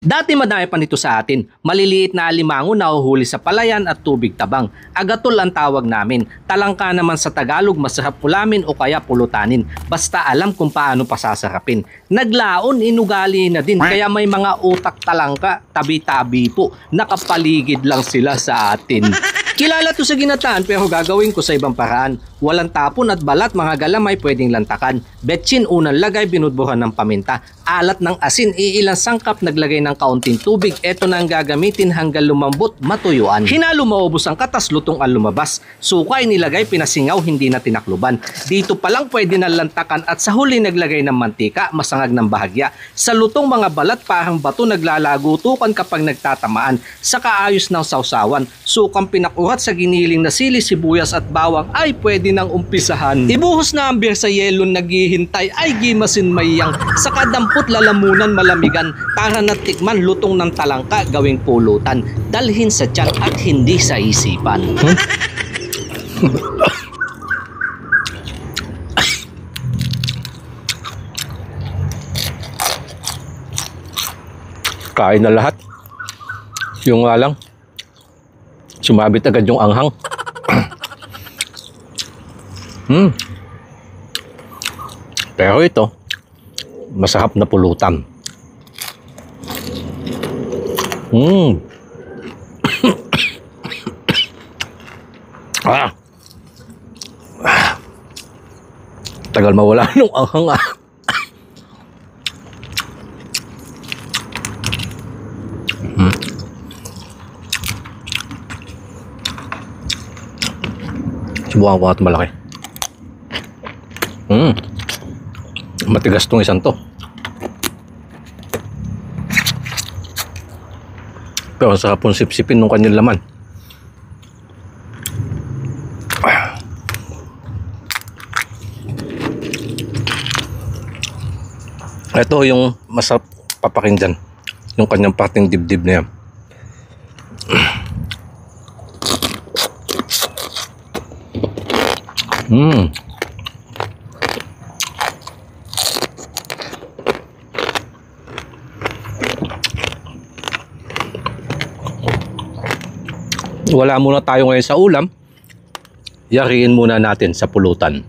Dati madami pa nito sa atin, maliliit na alimango na nahuhuli sa palayan at tubig tabang. Agatol ang tawag namin. Talangka naman sa Tagalog, masarap ulamin o kaya pulutanin. Basta alam kung paano pasasarapin. Naglaon, inugali na din, kaya may mga utak talangka, tabi-tabi po. Nakapaligid lang sila sa atin. Kilala to sa ginataan pero gagawin ko sa ibang paraan. Walang tapon at balat, mga galamay pwedeng lantakan. Betsin, unang lagay, binudbuhan ng paminta. Alat ng asin, iilang sangkap, naglagay ng kaunting tubig. Ito na ang gagamitin hanggang lumambot, matuyuan. Hinalo maubos ang katas, lutong ang lumabas. Suka ay nilagay, pinasingaw, hindi na tinakluban. Dito pa lang pwede na lantakan at sa huli naglagay ng mantika, masangag ng bahagya. Sa lutong mga balat, parang bato naglalagutukan kapag nagtatamaan. Sa kaayos ng sausawan, sukang pinakurat sa giniling na sili, sibuyas at bawang ay pwede nang umpisahan. Ibuhos na ang beer sa yelo, naghihintay ay gimasin mayang. Sa kadampot lalamunan malamigan, para natikman lutong ng talangka gawing pulutan. Dalhin sa tiyan at hindi sa isipan. Kain na lahat. Yung nga lang, sumabit agad yung anghang. Pero ito, masarap na pulutan. Tagal mawala nung anghang . Subukan ko nga malaki. Matigas tong isang to. Pero sarap pong sipsipin nung kanyang laman. Ito yung masarap papakinggan. Yung kanyang pating dibdib na yan. Wala muna tayo ngayon sa ulam. Yariin muna natin sa pulutan.